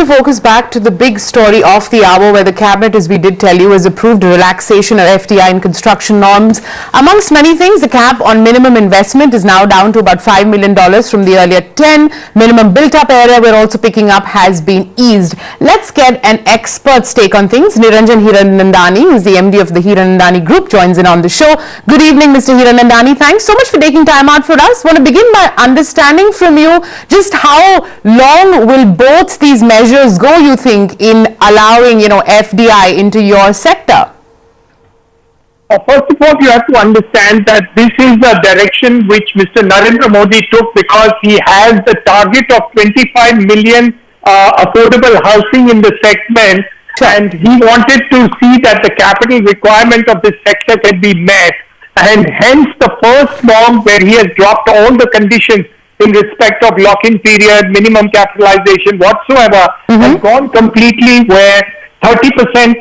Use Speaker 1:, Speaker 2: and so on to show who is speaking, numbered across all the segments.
Speaker 1: to focus back to the big story of the hour, where the cabinet, as we did tell you, has approved relaxation of FDI and construction norms. Amongst many things, the cap on minimum investment is now down to about $5 million from the earlier 10. Minimum built-up area we're also picking up has been eased. Let's get an expert's take on things. Niranjan Hiranandani, who is the MD of the Hiranandani Group, joins in on the show. Good evening, Mr. Hiranandani. Thanks so much for taking time out for us. Want to begin by understanding from you just how long will both these measures go, you think, in allowing, FDI into your sector?
Speaker 2: First of all, you have to understand that this is the direction which Mr. Narendra Modi took, because he has the target of 25 million affordable housing in the segment, and he wanted to see that the capital requirement of this sector can be met, and hence the first norm where he has dropped all the conditions in respect of lock-in period, minimum capitalization whatsoever, has gone completely where 30%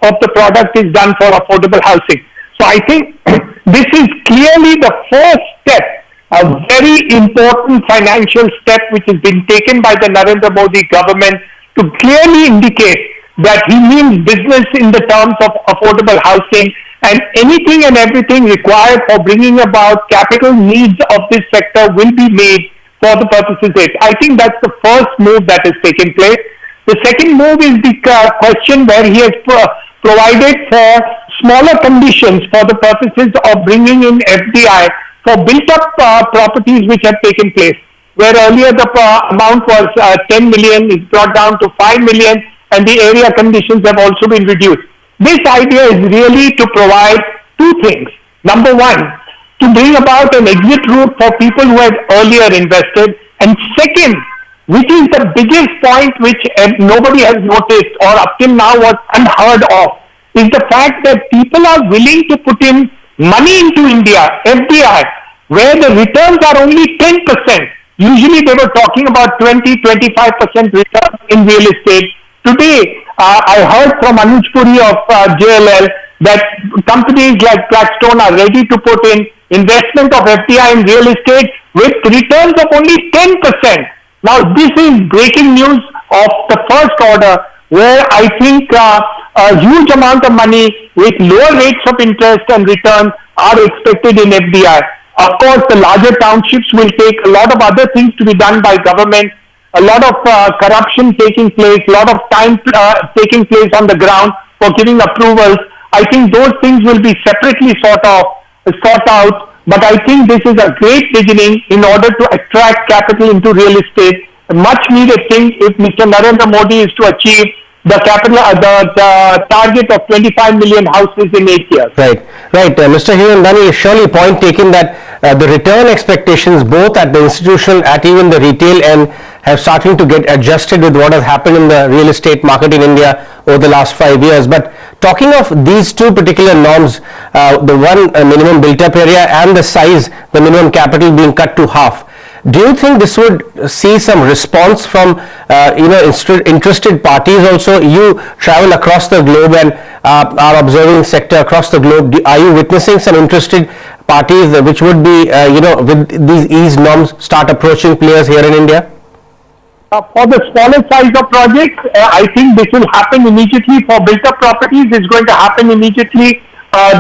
Speaker 2: of the product is done for affordable housing. So I think this is clearly the first step, a very important financial step which has been taken by the Narendra Modi government to clearly indicate that he means business in the terms of affordable housing, and anything and everything required for bringing about capital needs of this sector will be made for the purposes of it. I think that's the first move that has taken place. The second move is the question where he has provided for smaller conditions for the purposes of bringing in FDI for built-up properties which have taken place, where earlier the amount was 10 million, is brought down to 5 million, and the area conditions have also been reduced. This idea is really to provide two things. Number one, to bring about an exit route for people who had earlier invested. And second, which is the biggest point which nobody has noticed or up till now was unheard of, is the fact that people are willing to put in money into India, FDI, where the returns are only 10%. Usually they were talking about 20-25% return in real estate. Today, I heard from Anuj Puri of JLL that companies like Blackstone are ready to put in investment of FDI in real estate with returns of only 10%. Now, this is breaking news of the first order, where I think a huge amount of money with lower rates of interest and return are expected in FDI. Of course, the larger townships will take a lot of other things to be done by government, a lot of corruption taking place, a lot of time taking place on the ground for giving approvals. I think those things will be separately sought out. But I think this is a great beginning in order to attract capital into real estate. A much needed thing if Mr. Narendra Modi is to achieve the capital, the target of 25 million houses in 8 years.
Speaker 3: Right. Mr. Hiranandani, surely point taken that the return expectations both at the institutional, at even the retail end, have starting to get adjusted with what has happened in the real estate market in India over the last 5 years. But talking of these two particular norms, the one minimum built-up area and the size, the minimum capital being cut to half, do you think this would see some response from interested parties also? You travel across the globe and are observing sector across the globe. Are you witnessing some interested parties which would be with these ease norms start approaching players here in India?
Speaker 2: For the smaller size of projects, I think this will happen immediately. For built-up properties, it's going to happen immediately.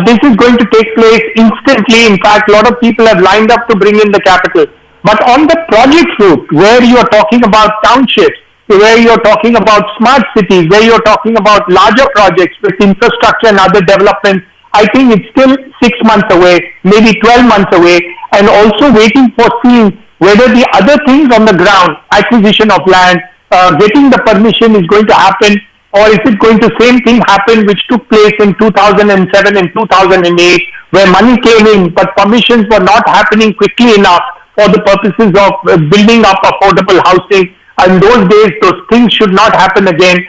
Speaker 2: This is going to take place instantly. In fact, a lot of people have lined up to bring in the capital. But on the project route, where you are talking about townships, where you are talking about smart cities, where you are talking about larger projects with infrastructure and other developments, I think it's still 6 months away, maybe 12 months away, and also waiting for seeing whether the other things on the ground, acquisition of land, getting the permission is going to happen, or is it going to same thing happen which took place in 2007 and 2008, where money came in but permissions were not happening quickly enough for the purposes of building up affordable housing. In those days, those things should not happen again.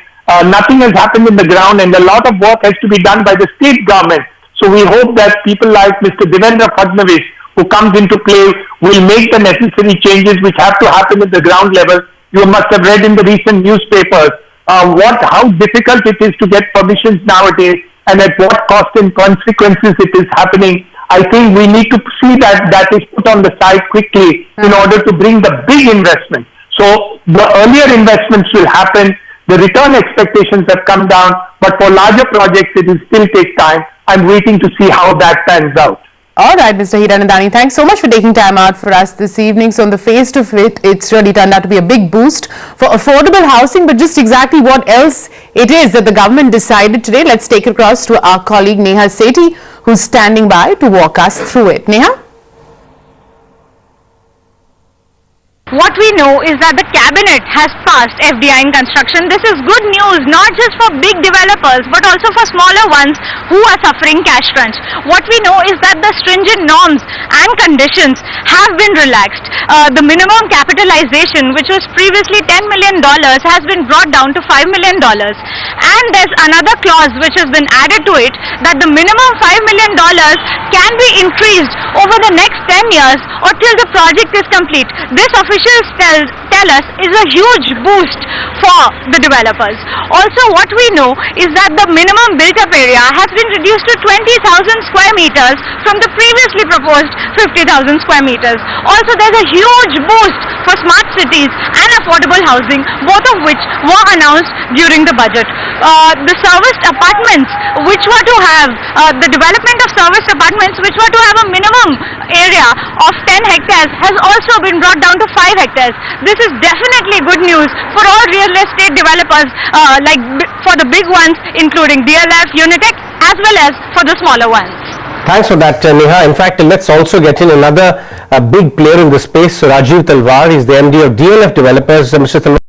Speaker 2: Nothing has happened in the ground, and a lot of work has to be done by the state government. So we hope that people like Mr. Devendra Fadnavis, who comes into play, will make the necessary changes which have to happen at the ground level. You must have read in the recent newspapers how difficult it is to get permissions nowadays, and at what cost and consequences it is happening. I think we need to see that is put on the side quickly in order to bring the big investment. So the earlier investments will happen. The return expectations have come down, but for larger projects, it will still take time. I'm waiting to see how that pans out.
Speaker 1: All right, Mr. Hiranandani, thanks so much for taking time out for us this evening. So on the face of it, it's really turned out to be a big boost for affordable housing, but just exactly what else it is that the government decided today, let's take it across to our colleague Neha Sethi, who's standing by to walk us through it. Neha?
Speaker 4: What we know is that the cabinet has passed FDI in construction. This is good news, not just for big developers, but also for smaller ones who are suffering cash crunch. What we know is that the stringent norms and conditions have been relaxed. The minimum capitalization, which was previously $10 million, has been brought down to $5 million. And there's another clause which has been added to it, that the minimum $5 million can be increased over the next 10 years or till the project is complete. This officials tell us is a huge boost for the developers. Also, what we know is that the minimum built-up area has been reduced to 20,000 square meters from the previously proposed 50,000 square meters. Also, there's a huge boost for smart cities and affordable housing, both of which were announced during the budget. The serviced apartments, which were to have the development of serviced apartments, which were to have a minimum area of 10 hectares, has also been brought down to 5 hectares. This is definitely good news for all real estate developers, like for the big ones, including DLF, Unitech, as well as for the smaller ones.
Speaker 3: Thanks for that, Neha. In fact, let's also get in another big player in the space, Rajiv Talwar. He's the MD of DLF Developers. Mr. Talwar.